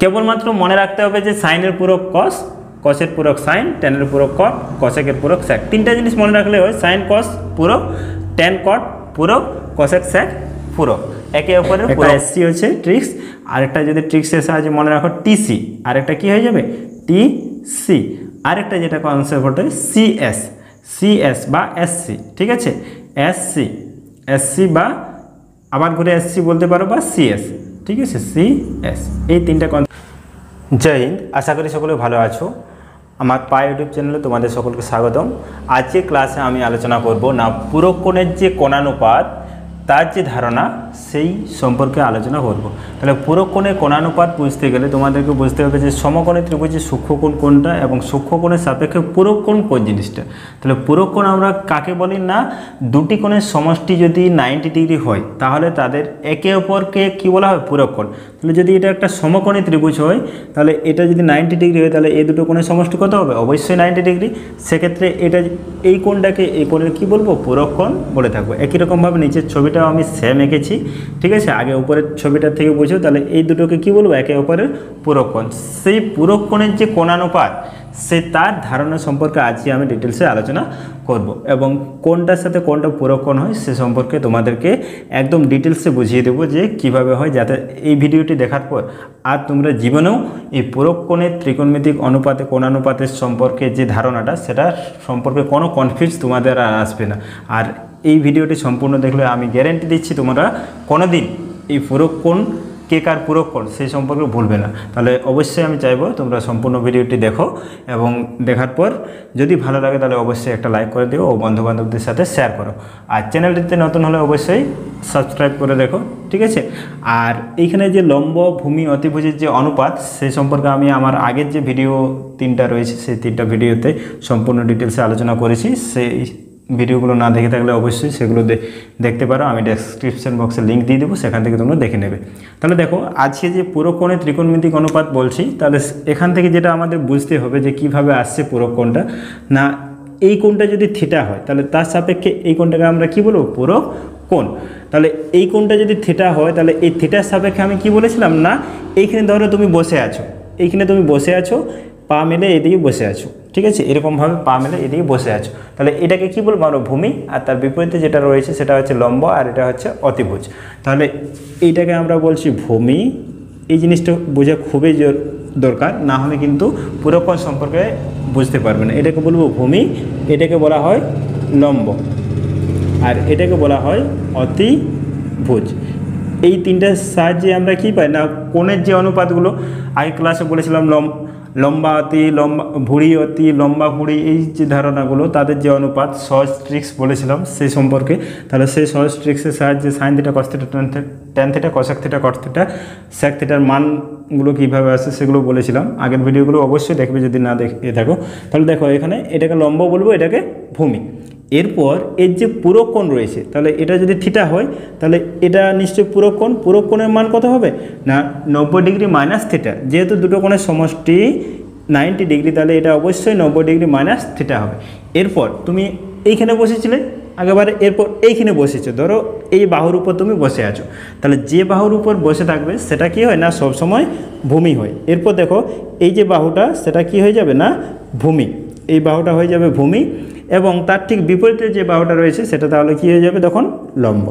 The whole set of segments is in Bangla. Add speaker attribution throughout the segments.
Speaker 1: কেবলমাত্র মনে রাখতে হবে যে সাইনের পূরক কস, কসের পূরক সাইন, ট্যানের পূরক কট, কসেকের পূরক স্যাক। তিনটা জিনিস মনে রাখলে হয়, সাইন কস পূরক, ট্যান কট পূরক, কসেক স্যাক পূরক। একে অপরের একটা এসসি হচ্ছে ট্রিক্স, আরেকটা যদি ট্রিক্সের সাহায্যে মনে রাখো টিসি, আরেকটা কি হয়ে যাবে টিসি, আরেকটা যেটা কনসেপ্ট হতে সিএস, সিএস বা এসসি, ঠিক আছে, এসসি, এসসি বা আবার ঘুরে এসসি বলতে পারো বা সিএস, ঠিক আছে, সিএস। এই তিনটা কনসেপ্ট। জয় হিন্দ, আশা করি সকলে ভালো আছো। আমার পা ইউটিউব চ্যানেলে তোমাদের সকলকে স্বাগতম। আজকে ক্লাসে আমি আলোচনা করব না পূরক কোণের যে কোণানুপাত তার যে ধারণা সেই সম্পর্কে আলোচনা করব। তাহলে পূরক কোণের কোণানুপাত বুঝতে গেলে তোমাদেরকে বুঝতে হবে যে সমকোণী ত্রিভুজের সূক্ষ্মকোণ কোনটা এবং সূক্ষ্মকোণের সাপেক্ষে পূরক কোণ কোন জিনিসটা। তাহলে পূরক কোণ আমরা কাকে বলি না, দুটি কোণের সমষ্টি যদি 90 ডিগ্রি হয় তাহলে তাদের একে অপরকে কি বলা হয়, পূরক কোণ। তাহলে যদি এটা একটা সমকোণী ত্রিভুজ হয় তাহলে এটা যদি 90 ডিগ্রি হয় তাহলে এই দুটো কোণের সমষ্টি কত হবে, অবশ্যই 90 ডিগ্রি। সেক্ষেত্রে এটা এই কোণটাকে এই কোণের কী বলবো, পূরক কোণ বলে থাকবো। একই রকমভাবে নিচের ছবিটাও আমি সেম এঁকেছি, ঠিক আছে, আগে উপরের ছবিটার থেকে বুঝো। তাহলে এই দুটোকে কি বলবো, একে অপরের পূরক কোণ। সেই পূরক কোণের যে কোণানুপাত সে তার ধারণা সম্পর্কে আজকে আমি ডিটেলসে আলোচনা করব এবং কোনটার সাথে কোনটা পূরক কোণ হয় সে সম্পর্কে তোমাদেরকে একদম ডিটেলসে বুঝিয়ে দেবো যে কিভাবে হয়, যাতে এই ভিডিওটি দেখার পর আর তোমরা জীবনেও এই পূরক কোণের ত্রিকোণমিতিক অনুপাতে কোণানুপাতের সম্পর্কে যে ধারণাটা সেটা সম্পর্কে কোনো কনফিউজ তোমাদের আর আসবে না। আর এই ভিডিওটি সম্পূর্ণ দেখলে আমি গ্যারেন্টি দিচ্ছি তোমরা কোনোদিন এই পূরক কোণ কে কার পূরক কোণ সেই সম্পর্কে ভুলবে না। তাহলে অবশ্যই আমি চাইবো তোমরা সম্পূর্ণ ভিডিওটি দেখো এবং দেখার পর যদি ভালো লাগে তাহলে অবশ্যই একটা লাইক করে দিও ও বন্ধুবান্ধবদের সাথে শেয়ার করো। আর চ্যানেলটিতে নতুন হলে অবশ্যই সাবস্ক্রাইব করে দেখো, ঠিক আছে। আর এইখানে যে লম্ব ভূমি অতিভুজের যে অনুপাত সেই সম্পর্কে আমি আমার আগের যে ভিডিও 3টা রয়েছে সেই 3টা ভিডিওতে সম্পূর্ণ ডিটেলসে আলোচনা করেছি। সেই ভিডিওগুলো না দেখে থাকলে অবশ্যই সেগুলো দেখতে পারো, আমি ডেসক্রিপশন বক্সে লিঙ্ক দিয়ে দেবো, সেখান থেকে তোমরা দেখে নেবে। তাহলে দেখো আজকে যে পূরক কোণের ত্রিকোণমিতিক অনুপাত বলছি, তাহলে এখান থেকে যেটা আমাদের বুঝতে হবে যে কিভাবে আসছে পূরক কোণটা, না এই কোণটা যদি থিটা হয় তাহলে তার সাপেক্ষে এই কোণটাকে আমরা কি বলবো, পূরক কোণ। তাহলে এই কোণটা যদি থিটা হয় তাহলে এই থিটার সাপেক্ষে আমি কি বলেছিলাম না, এইখানে ধরো তুমি বসে আছো, এইখানে তুমি বসে আছো, পা মেলে এদিকে বসে আছো, ঠিক আছে, এরকমভাবে পা মেলে এদিকে বসে আছো। তাহলে এটাকে কি বলবো আমরা, ভূমি। আর তার বিপরীতে যেটা রয়েছে সেটা হচ্ছে লম্ব আর এটা হচ্ছে অতিভুজ। তাহলে এইটাকে আমরা বলছি ভূমি। এই জিনিসটা বোঝা খুবই দরকার, না হলে কিন্তু পূরক কোণ সম্পর্কে বুঝতে পারবে না। এটাকে বলবো ভূমি, এটাকে বলা হয় লম্ব আর এটাকে বলা হয় অতিভুজ। এই তিনটার সাহায্যে আমরা কি পাই না, কোণের যে অনুপাতগুলো আগে ক্লাসে বলেছিলাম, লম্বা অতি, ভুঁড়ি অতি, লম্বা ভুঁড়ি, এই যে ধারণাগুলো তাদের যে অনুপাত সহজ ট্রিক্স বলেছিলাম সেই সম্পর্কে। তাহলে সেই সহজ ট্রিক্সের সাহায্যে sine theta, cos theta, tan theta, cosec theta, cot theta, sec থিটার মানগুলো কীভাবে আসে সেগুলো বলেছিলাম। আগের ভিডিওগুলো অবশ্যই দেখবে যদি না দেখে থাকো। তাহলে দেখো এখানে এটাকে লম্ব বলবো, এটাকে ভূমি। এরপর এর যে পূরক কোণ রয়েছে, তাহলে এটা যদি থিটা হয় তাহলে এটা নিশ্চয়ই পূরক কোণ। পূরক কোণের মান কত হবে না, 90 ডিগ্রি মাইনাস থিটা। যেহেতু দুটো কোণের সমষ্টি 90 ডিগ্রি তাহলে এটা অবশ্যই 90 ডিগ্রি মাইনাস থিটা হবে। এরপর তুমি এইখানে বসেছিলে আগেবারে, এরপর এইখানে বসেছো, ধরো এই বাহুর উপর তুমি বসে আছো, তাহলে যে বাহুর উপর বসে থাকবে সেটা কি হয় না, সবসময় ভূমি হয়। এরপর দেখো এই যে বাহুটা সেটা কি হয়ে যাবে না, ভূমি। এই বাহুটা হয়ে যাবে ভূমি এবং তার ঠিক বিপরীতে যে বাহুটা রয়েছে সেটা তাহলে কি হয়ে যাবে তখন, লম্ব।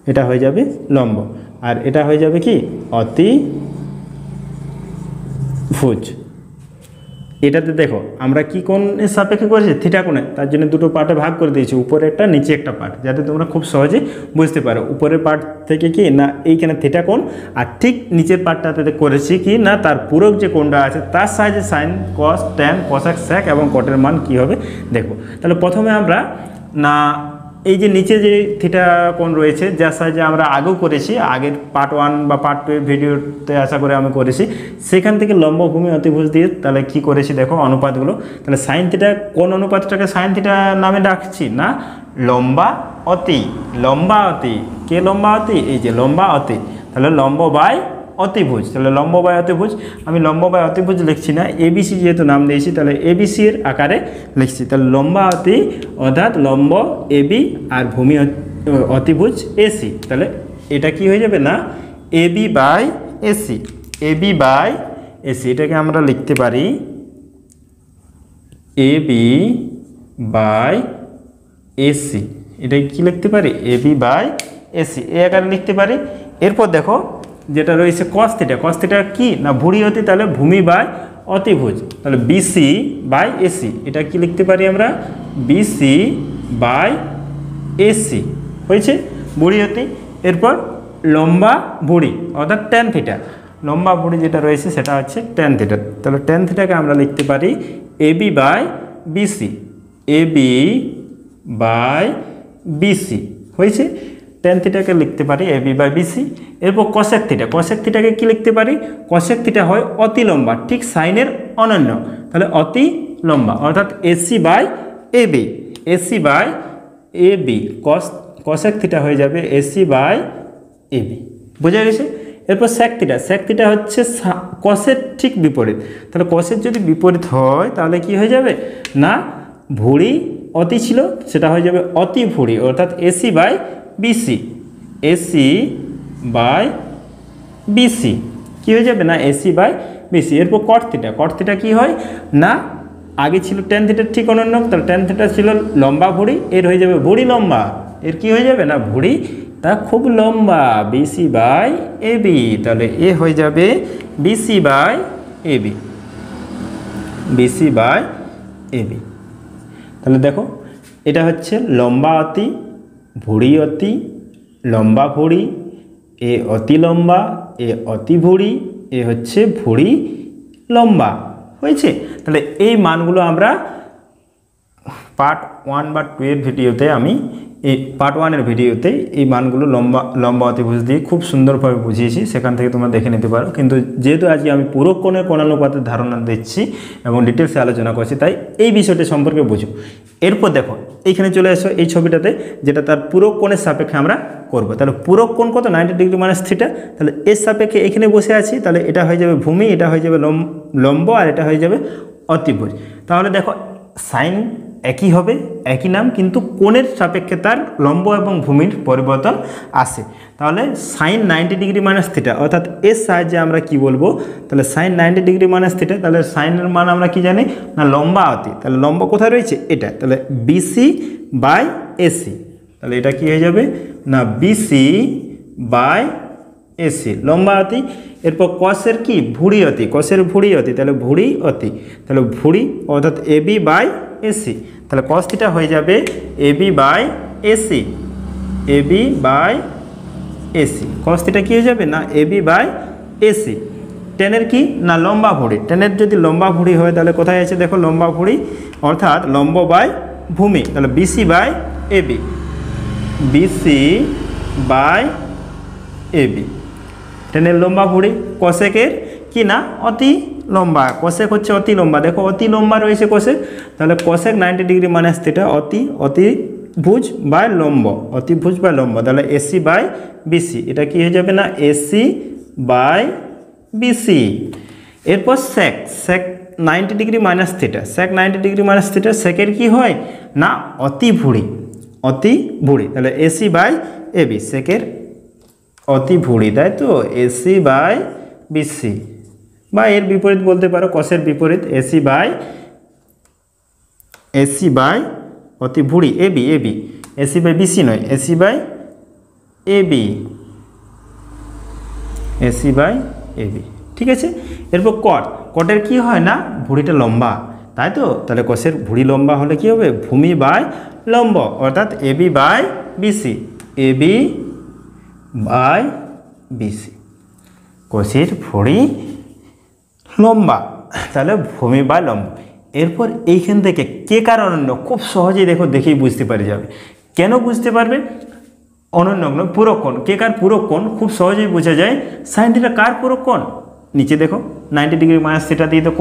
Speaker 1: এটা হয়ে যাবে লম্ব আর এটা হয়ে যাবে কি, অতিভুজ। এটাতে দেখো আমরা কি কোণের সাপেক্ষে করেছি, থিটা কোণে, তার জন্য দুটো পার্টে ভাগ করে দিয়েছি, উপরে একটা নিচে একটা পার্ট, যাতে তোমরা খুব সহজে বুঝতে পারো। উপরের পার্ট থেকে কি না এইখানে থিটা কোণ, আর ঠিক নিচের পার্টটাতে করেছি কি না তার পূরক যে কোণটা আছে তার সাহায্যে সাইন, কস, ট্যান, কসেক, সেক এবং কটের মান কী হবে দেখো। তাহলে প্রথমে আমরা না এই যে নিচে যে থিটা কোণ রয়েছে যার সাহায্যে আমরা আগেও করেছি, আগের পার্ট 1 বা পার্ট 2 ভিডিওতে আশা করে আমি করেছি, সেখান থেকে লম্ব, ভূমি, অতিভুজ দিয়ে তাহলে কি করেছি দেখো অনুপাতগুলো। তাহলে সাইন থিটা, কোন অনুপাতটাকে সাইন থিটা নামে ডাকছি না, লম্বা অতি। লম্বা অতি, কে লম্বা অতি, এই যে লম্বা অতি। তাহলে লম্ব বাই অতিভুজ, তাহলে লম্ব বাই অতিভুজ। আমি লম্ব বাই অতিভুজ লিখছি না, এবিসি যেহেতু নাম দিয়েছি তাহলে এবিসি এর আকারে লিখছি। তাহলে লম্বা অতি অর্থাৎ লম্ব এবি আর ভূমি অতিভুজ এসি। তাহলে এটা কি হয়ে যাবে না, AB by AC. AB by AC, এটাকে আমরা লিখতে পারি এবি বাই এসি। এটাকে কি লিখতে পারি? এবি বাই এসি এই আকারে লিখতে পারি। এরপর দেখো যেটা রয়েছে কস থিটা, কস থিটা কি না ভুঁড়ি অতি, তাহলে ভূমি বাই অতিভুজ, তাহলে বিসি বাই এসি, এটা কি লিখতে পারি আমরা? বিসি বাই এসি হয়েছে ভুঁড়ি অতি। এরপর লম্বা ভুঁড়ি অর্থাৎ ট্যান থিটা, লম্বা ভুঁড়ি যেটা রয়েছে সেটা হচ্ছে ট্যান থিটা, তাহলে ট্যান থিটাকে আমরা লিখতে পারি AB by BC, AB by BC হয়েছে। ট্যান থিটাকে লিখতে পারি এবি বাই বিসি। এরপর কসেক থিটা, কসেক থিটাকে কি লিখতে পারি? কসেক থিটা হয় অতি লম্বা, ঠিক সাইনের অনন্য, তাহলে অতি লম্বা অর্থাৎ AC by AB, AC by AB, cosec theta হয়ে যাবে এসি বাই এবি, বোঝা গেছে? এরপর সেক থিটা, সেক থিটা হচ্ছে কসের ঠিক বিপরীত, তাহলে কসের যদি বিপরীত হয় তাহলে কি হয়ে যাবে না ভুঁড়ি অতি ছিল সেটা হয়ে যাবে অতি ভুঁড়ি অর্থাৎ AC by BC, AC by BC কী হয়ে যাবে না এসি বাই বিসি। এরপর কট থিটা, কট থিটা কী হয় না আগে ছিল ট্যান থিটার ঠিক অনন্য, তাহলে ট্যান থিটা ছিল লম্বা ভুঁড়ি, এর হয়ে যাবে ভুঁড়ি লম্বা, এর কি হয়ে যাবে না ভুঁড়ি তা খুব লম্বা, বিসি বাই এবি, তাহলে এ হয়ে যাবে BC by AB, BC by AB. তাহলে দেখো এটা হচ্ছে লম্বা অতি, ভুঁড়ি অতি, লম্বা ভুঁড়ি, এ অতি লম্বা, এ অতি ভুঁড়ি, এ হচ্ছে ভুঁড়ি লম্বা হয়েছে। তাহলে এই মানগুলো আমরা পার্ট 1 বা 2 এর ভিডিওতে আমি এই পার্ট 1 এর ভিডিওতে এই মানগুলো লম্বা অতিভুজ দিয়ে খুব সুন্দরভাবে বুঝিয়েছি, সেখান থেকে তোমরা দেখে নিতে পারো। কিন্তু যেহেতু আজকে আমি পুরো কোণের কোণানুপাতের ধারণা দিচ্ছি এবং ডিটেলসে আলোচনা করছি, তাই এই বিষয়টি সম্পর্কে বুঝো। এরপর দেখো এইখানে চলে আসো এই ছবিটাতে, যেটা তার পুরো কোণের সাপেক্ষে আমরা করব। তাহলে পুরো কোণ কত 90 ডিগ্রি মাইনাস থিটা, তাহলে এর সাপেক্ষে এখানে বসে আছি, তাহলে এটা হয়ে যাবে ভূমি, এটা হয়ে যাবে লম্ব, আর এটা হয়ে যাবে অতিভুজ। তাহলে দেখো সাইন একই হবে, একই নাম, কিন্তু কোণের সাপেক্ষে তার লম্ব এবং ভূমির পরিবর্তন আসে। তাহলে সাইন 90 ডিগ্রি মাইনাস থিটা অর্থাৎ এর সাহায্যে আমরা কি বলবো, তাহলে সাইন 90 ডিগ্রি মাইনাস থিটা, তাহলে সাইনের মান আমরা কি জানি না লম্বা অতি, তাহলে লম্ব কোথায় রয়েছে এটা, তাহলে বিসি বাই এসি, তাহলে এটা কি হয়ে যাবে না বিসি বাই এসি লম্বা অতি। এরপর কসের কি ভুঁড়ি অতি, কসের ভুঁড়ি অতি, তাহলে ভুঁড়ি অতি, তাহলে ভুঁড়ি অর্থাৎ এবি বাই এসি, তাহলে কস থিটা হয়ে যাবে AB by AC, AB by AC, cos theta কী হয়ে যাবে না এবি বাই এসি। টেনের কি না লম্বা ভুঁড়ি, টেনের যদি লম্বা ভুঁড়ি হয় তাহলে কোথায় আছে দেখো লম্বা ভুঁড়ি অর্থাৎ লম্ব বাই ভূমি, তাহলে BC by AB, BC by AB. টেনের লম্বা ভুঁড়ি, কসেকের কি না অতি লম্বা, কসেক হচ্ছে অতি লম্বা, দেখো অতি লম্বা রয়েছে কসেক, তাহলে কসেক 90 ডিগ্রি মাইনাস থিটা অতিভুজ বাই লম্ব, অতিভুজ বাই লম্ব, তাহলে এসি বাই বিসি, এটা কি হয়ে যাবে না এসি বাই বিসি। এরপর sec, sec 90 degree minus theta, sec 90 degree minus theta, সেকের কি হয় না অতি ভুঁড়ি, অতি ভুঁড়ি, তাহলে এসি বাই এবি, সেকের অতি ভুঁড়ি, তাই তো এসি বাই বিসি, বা এর বিপরীত বলতে পারো কসের বিপরীত এসি বাই অতি ভুঁড়ি AB, AB, AC by BC নয় AC by AB, AC by AB, ঠিক আছে। এরপর কট, কটের কি হয় না ভুঁড়িটা লম্বা, তাই তো, তাহলে কসের ভুঁড়ি লম্বা হলে কি হবে ভূমি বাই লম্ব অর্থাৎ AB by BC, AB by BC, কসের ভুঁড়ি লম্বা তাহলে ভূমি বাই লম্ব। এরপর এইখান থেকে কে কার অনন্য খুব সহজেই দেখো দেখেই বুঝতে পারে যাবে, কেন বুঝতে পারবে অনন্য পূরক কোণ, কে কার পূরক কোণ খুব সহজেই বোঝা যায়, সাইন থিটা কার পূরক কোণ নিচে দেখো 90 ডিগ্রি মাইনাস থিটা দিয়ে তো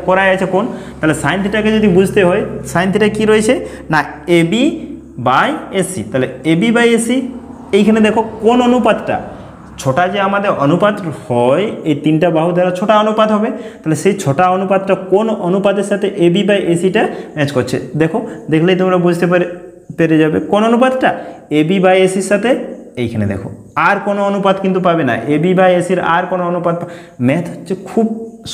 Speaker 1: করাই আছে কোণ, তাহলে সাইন থিটাকে যদি বুঝতে হয় সাইন থিটা কী রয়েছে না এবি বাই এসি, তাহলে এবি বাই এসি, এইখানে দেখো কোন অনুপাতটা ছোটা যে আমাদের অনুপাত হয় এই তিনটা বাহু দ্বারা ছোটা অনুপাত হবে, তাহলে সেই ছোটা অনুপাতটা কোন অনুপাতের সাথে এবি বাই এসিটা ম্যাচ করছে, দেখো দেখলেই তোমরা বুঝতে পেরে যাবে কোন অনুপাতটা এবি বাই এসির সাথে এইখানে দেখো আর কোনো অনুপাত কিন্তু পাবে না, এবি বাই এসির আর কোনো অনুপাত। ম্যাথ হচ্ছে খুব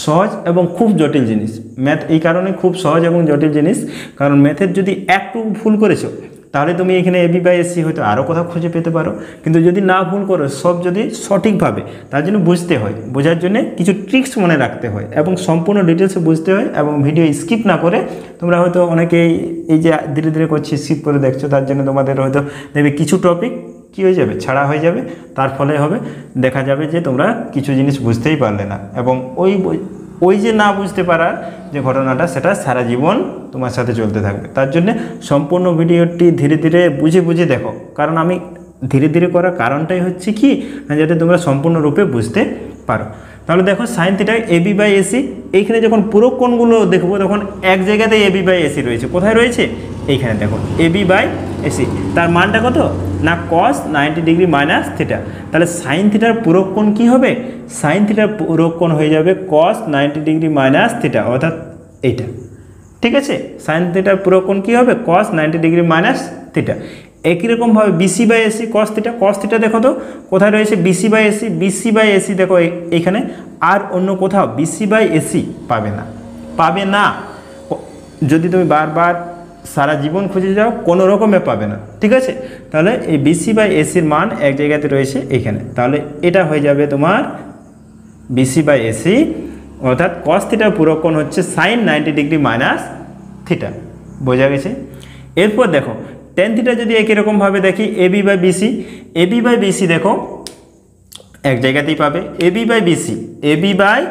Speaker 1: সহজ এবং খুব জটিল জিনিস। ম্যাথ এই কারণে খুব সহজ এবং জটিল জিনিস, কারণ ম্যাথের যদি একটু ভুল করেছো তাহলে তুমি এখানে এবি বাই এসি হয়তো আরও কোথাও খুঁজে পেতে পারো, কিন্তু যদি না ভুল করো, সব যদি সঠিকভাবে, তার জন্য বুঝতে হয়, বোঝার জন্য কিছু ট্রিক্স মনে রাখতে হয় এবং সম্পূর্ণ ডিটেলসে বুঝতে হয়, এবং ভিডিও স্কিপ না করে। তোমরা হয়তো অনেকেই এই যে ধীরে ধীরে করছি স্কিপ করে দেখছো, তার জন্য তোমাদের হয়তো দেখবে কিছু টপিক কী হয়ে যাবে, ছাড়া হয়ে যাবে, তার ফলে হবে দেখা যাবে যে তোমরা কিছু জিনিস বুঝতেই পারলে না, এবং ওই যে না বুঝতে পারার যে ঘটনাটা, সেটা সারা জীবন তোমার সাথে চলতে থাকবে। তার জন্যে সম্পূর্ণ ভিডিওটি ধীরে ধীরে বুঝে বুঝে দেখো, কারণ আমি ধীরে ধীরে করার কারণটাই হচ্ছে কি, যাতে তোমরা সম্পূর্ণরূপে বুঝতে পারো। তাহলে দেখো sine theta AB by AC, এইখানে যখন পুরো কোণগুলো দেখবো তখন এক জায়গাতেই এবি বাই এসি রয়েছে। কোথায় রয়েছে? এইখানে দেখো এবি বাই এসি, তার মানটা কত না কস 90 ডিগ্রি মাইনাস থিটা। তাহলে সাইন থিটার পুরো কোণ কী হবে? সাইন থিটার পুরো কোণ হয়ে যাবে কস 90 ডিগ্রি মাইনাস থিটা, অর্থাৎ এইটা। ঠিক আছে, সাইন থিটার পুরো কোণ কী হবে? Cos 90 degree minus theta. একই রকমভাবে BC by AC cos theta, cos theta দেখো তো কোথায় রয়েছে? BC by AC, BC by AC দেখো এইখানে, আর অন্য কোথাও বিসি বাই এসি পাবে না, পাবে না। যদি তুমি বারবার সারা জীবন খুঁজে যাও কোনো রকমে পাবে না। ঠিক আছে, তাহলে এই বিসি বাই এসির মান এক জায়গাতে রয়েছে এইখানে, তাহলে এটা হয়ে যাবে তোমার বিসি বাই এসি, অর্থাৎ কস থিটার পুরো কোণ হচ্ছে সাইন 90 ডিগ্রি মাইনাস থিটা। বোঝা গেছে? এরপর দেখো টেন থিটা যদি একই রকমভাবে দেখি, AB by BC, AB by BC দেখো এক জায়গাতেই পাবে, AB by BC, AB by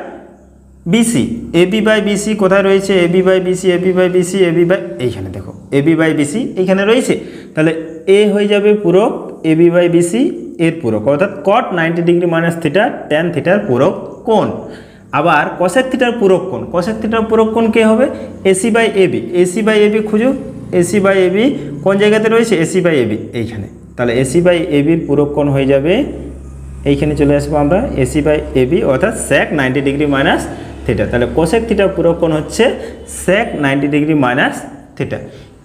Speaker 1: BC, AB by BC কোথায় রয়েছে? AB by BC, AB by BC, AB by, এইখানে দেখো এবি বাই বিসি এইখানে রয়েছে। তাহলে এ হয়ে যাবে পূরক এবি বাই বিসি এর পূরক, অর্থাৎ কট 90 ডিগ্রি মাইনাস থিটা ট্যান থিটার পূরক কোণ। আবার কসেক থিটার পূরক কোণ, কসেক থিটার পূরক কোণ কে হবে? AC by AB, AC by AB খুঁজো, এসি বাই এবি কোন জায়গাতে রয়েছে? এসি বাই এবি এইখানে। তাহলে এসি বাই এবির পূরক কোণ হয়ে যাবে এইখানে, চলে আসবো আমরা এসি বাই এবি, অর্থাৎ সেক 90 ডিগ্রি মাইনাস থিটা। তাহলে কোসেক থিটার পূরক কোণ হচ্ছে সেক 90 ডিগ্রি মাইনাস থিটা।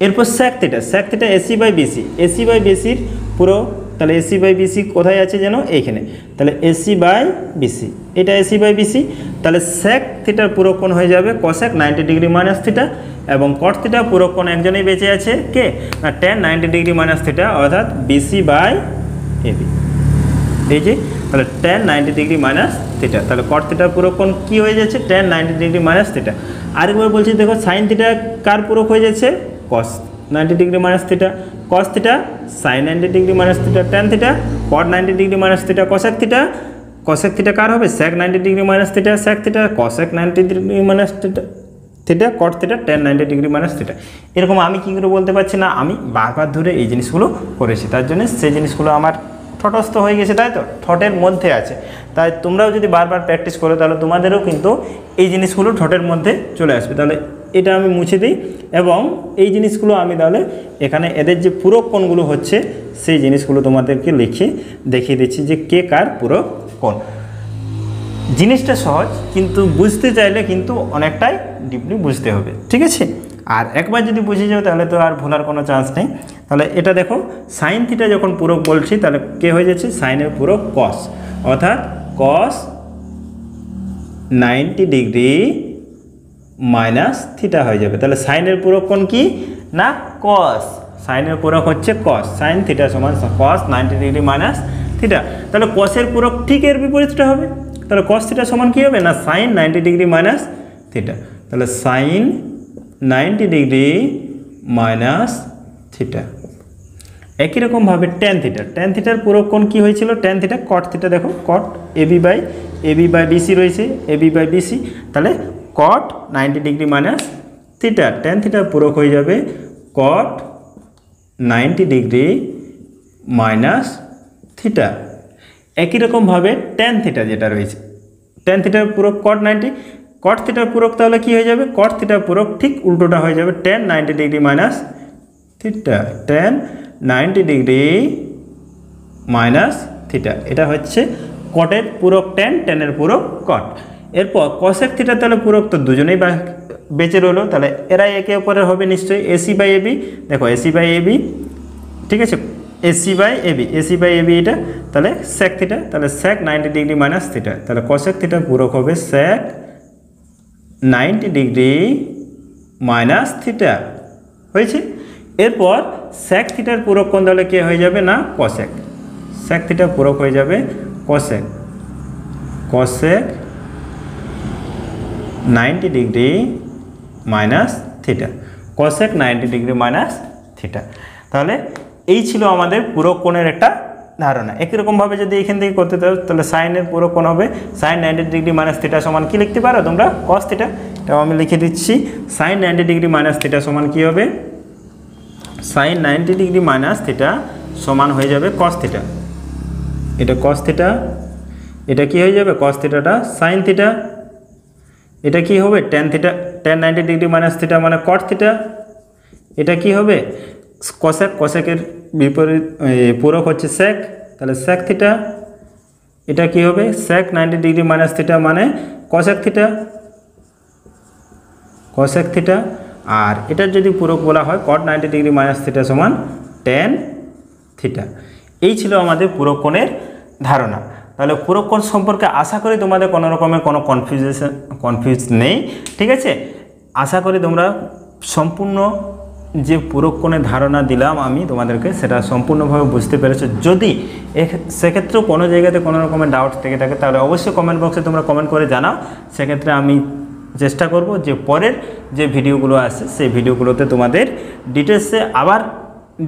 Speaker 1: এরপর sec theta, sec theta AC by BC, AC by বিসির পুরো, তাহলে এসি বাই বিসি কোথায় আছে যেন? এইখানে। তাহলে এসি বাই বিসি, এটা এসি বাই বিসি, তাহলে সেক থিটার পুরো কোণ হয়ে যাবে কোসেক 90 ডিগ্রি মাইনাস থিটা, এবং কট থিটা পুরো কোণ একজনেই বেঁচে আছে, কে না ট্যান 90 ডিগ্রি মাইনাস থিটা, অর্থাৎ বিসি বাই এবি। এই যে তাহলে ট্যান 90 ডিগ্রি মাইনাস থিটা, তাহলে কট থিটার পুরো কোণ কী হয়ে যাচ্ছে? Tan 90 degree minus theta. আরেকবার বলছি দেখো, সাইন থিটা কার পুরক হয়ে যাচ্ছে? Cos 90 degree minus theta, cos theta sine 90 degree minus theta, tan theta cot 90 degree minus theta, cosec theta, cosec theta কার হবে? Sec 90 degree minus theta, sec theta cosec 90 degree minus theta, theta cot theta tan 90 degree minus theta. এরকম আমি কী করে বলতে পারছি না, আমি বারবার ধরে এই জিনিসগুলো করেছি, তার জন্য সেই জিনিসগুলো আমার ঠটস্থ হয়ে গেছে, তাই তো ঠটের মধ্যে আছে। তাই তোমরাও যদি বারবার প্র্যাকটিস করো তাহলে তোমাদেরও কিন্তু এই জিনিসগুলো ঠটের মধ্যে চলে আসবে। তাহলে এটা আমি মুছে দিই, এবং এই জিনিসগুলো আমি তাহলে এখানে এদের যে পূরক কোণগুলো হচ্ছে সেই জিনিসগুলো তোমাদেরকে লিখে দেখিয়ে দিচ্ছি যে কে কার পূরক কোণ। জিনিসটা সহজ, কিন্তু বুঝতে চাইলে কিন্তু অনেকটাই ডিপলি বুঝতে হবে। ঠিক আছে, আর একবার যদি বুঝে যাও তাহলে তো আর ভোলার কোনো চান্স নেই। তাহলে এটা দেখো, সাইন থিটা যখন পূরক বলছি তাহলে কে হয়ে যাচ্ছে? সাইনের পূরক কস, অর্থাৎ কস 90 ডিগ্রি মাইনাস থিটা হয়ে যাবে। তাহলে সাইনের পূরক কোণ কি না কস, সাইনের পূরক হচ্ছে কস, সাইন থিটা সমান কস 90 ডিগ্রি মাইনাস থিটা। তাহলে কসের পূরক ঠিক এর বিপরীতটা হবে, তাহলে কস থিটা সমান কী হবে না সাইন 90 ডিগ্রি মাইনাস থিটা। তাহলে সাইন 90 ডিগ্রি মাইনাস থিটা। একই রকমভাবে ট্যান থিটা, ট্যান থিটার পূরক কোণ কী হয়েছিল? ট্যান থিটা কট থিটা, দেখো কট এবি বাই বিসি রয়েছে, এবি বাই বিসি, তাহলে কট 90 ডিগ্রি মাইনাস থিটা, ট্যান থিটার পূরক হয়ে যাবে কট 90 ডিগ্রি মাইনাস থিটা। একই রকমভাবে ট্যান থিটা যেটা রয়েছে, ট্যান থিটার পূরক কট 90, কট থিটার পূরক তাহলে কী হয়ে যাবে? কট থিটার পূরক ঠিক উল্টোটা হয়ে যাবে, tan 90 degree minus theta, tan 90 degree minus theta. এটা হচ্ছে কটের পূরক ট্যান, ট্যানের পূরক কট। এরপর কসেক থিটা তাহলে পূরক তো দুজনেই বেঁচে রইলো, তাহলে এরাই একে অপরের হবে নিশ্চয়ই। এসি বাই এবি, দেখো এসি বাই এবি, ঠিক আছে, AC by AB, AC by AB এটা, তাহলে sec থিটা, তাহলে sec 90 ডিগ্রি মাইনাস থিটা, তাহলে cosec থিটা পূরক হবে sec 90 ডিগ্রি মাইনাস থিটা হয়েছে। এরপর sec থিটার পূরক কোণ তাহলে কে হয়ে যাবে না cosec, sec থিটা পূরক হয়ে যাবে cosec, cosec 90 degree minus theta, cosec 90 degree minus theta. তাহলে এই ছিল আমাদের পূরক কোণের একটা ধারণা। একই রকমভাবে যদি এখান থেকে করতে চাও তাহলে সাইনের পূরক কোণ হবে sin 90 ডিগ্রি মাইনাস থিটা সমান কি লিখতে পারো তোমরা cos থিটা, এটাও আমি লিখে দিচ্ছি। sin 90 ডিগ্রি মাইনাস থিটা সমান কি হবে, sin 90 ডিগ্রি মাইনাস থিটা সমান হয়ে যাবে cos থিটা, এটা cos থিটা, এটা কি হয়ে যাবে cos থিটাটা sin থিটা, এটা কি হবে tan theta, tan 90 degree minus theta মানে cot থিটা, এটা কি হবে cosec, cosecের বিপরীত পূরক হচ্ছে sec, তাহলে sec থিটা, এটা কি হবে sec 90 ডিগ্রি মাইনাস থিটা মানে cosec থিটা, cosec থিটা। আর এটার যদি পূরক বলা হয় cot 90 ডিগ্রি মাইনাস থিটা সমান tan থিটা। এই ছিল আমাদের পূরক কোণের ধারণা। তাহলে পূরক কোণ সম্পর্কে আশা করি তোমাদের কোনো রকমের কোনো কনফিউজ নেই, ঠিক আছে। আশা করি তোমরা সম্পূর্ণ যে পূরক কোণের ধারণা দিলাম আমি তোমাদেরকে সেটা সম্পূর্ণভাবে বুঝতে পেরেছো। যদি সেক্ষেত্রেও কোনো জায়গাতে কোনো রকমের ডাউট থেকে থাকে তাহলে অবশ্যই কমেন্ট বক্সে তোমরা কমেন্ট করে জানাও। সেক্ষেত্রে আমি চেষ্টা করব যে পরের যে ভিডিওগুলো আছে সেই ভিডিওগুলোতে তোমাদের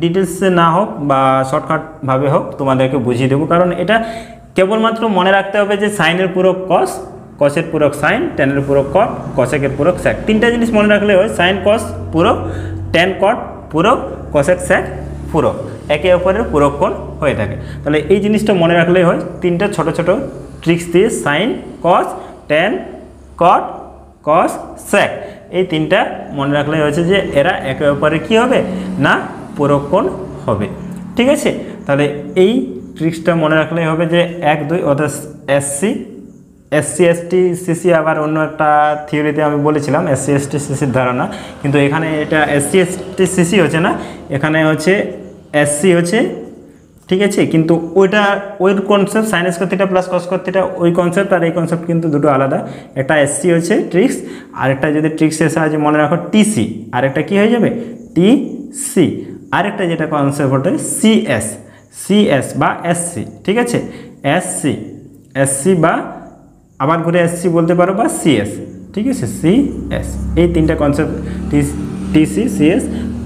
Speaker 1: ডিটেলসে না হোক বা শর্টকাটভাবে হোক তোমাদেরকে বুঝিয়ে দেবো। কারণ এটা কেবলমাত্র মনে রাখতে হবে যে সাইনের পূরক কস, কসের পূরক সাইন, ট্যানের পূরক কট, কসেকের পূরক স্যাক, তিনটা জিনিস মনে রাখলে হয় সাইন কস পূরক, ট্যান কট পূরক, কসেক স্যাক পূরক, একে অপরের পূরক কোণ হয়ে থাকে। তাহলে এই জিনিসটা মনে রাখলেই হয়। তিনটা ছোট ছোট ট্রিক্স দিয়ে সাইন, কস, ট্যান, কট, কস, স্যাক, এই তিনটা মনে রাখলেই হয়েছে যে এরা একে অপরের কী হবে না পূরক কোণ হবে, ঠিক আছে। তাহলে এই ট্রিক্সটা মনে রাখলেই হবে যে 1, 2 অর্থাৎ SC, ST, CC আবার অন্য একটা থিওরিতে আমি বলেছিলাম SC, ST, CCর ধারণা, কিন্তু এখানে এটা SC, ST, CC হচ্ছে না, এখানে হচ্ছে SC হচ্ছে, ঠিক আছে। কিন্তু ওই concept sine square theta plus cos square theta ওই কনসেপ্ট আর এই কনসেপ্ট কিন্তু দুটো আলাদা। একটা SC হচ্ছে ট্রিক্স, আরেকটা যদি ট্রিক্সের সাহায্যে মনে রাখো TC, আরেকটা কি হয়ে যাবে TC, আরেকটা যেটা কনসেপ্ট হচ্ছে CS বা SC, ঠিক আছে। SC বা আবার ঘুরে SC বলতে পারো বা CS, ঠিক আছে, CS। এই তিনটা কনসেপ্ট TC, CS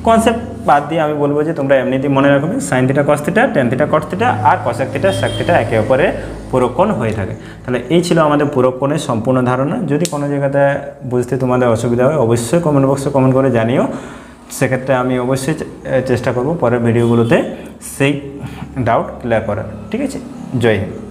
Speaker 1: কনসেপ্ট বাদ দিয়ে আমি বলবো যে তোমরা এমনিতেই মনে রাখবে sine theta cos theta, tan theta cot theta আর কসেক থিটা স্যাক থিটা একে অপরের পূরক কোণ হয়ে থাকে। তাহলে এই ছিল আমাদের পূরক কোণের সম্পূর্ণ ধারণা। যদি কোনো জায়গাতে বুঝতে তোমাদের অসুবিধা হয় অবশ্যই কমেন্ট বক্সে কমেন্ট করে জানিও। সেক্ষেত্রে আমি অবশ্যই চেষ্টা করব পরের ভিডিওগুলোতে সেই ডাউট ক্লিয়ার করার, ঠিক আছে। জয় হিন্দ।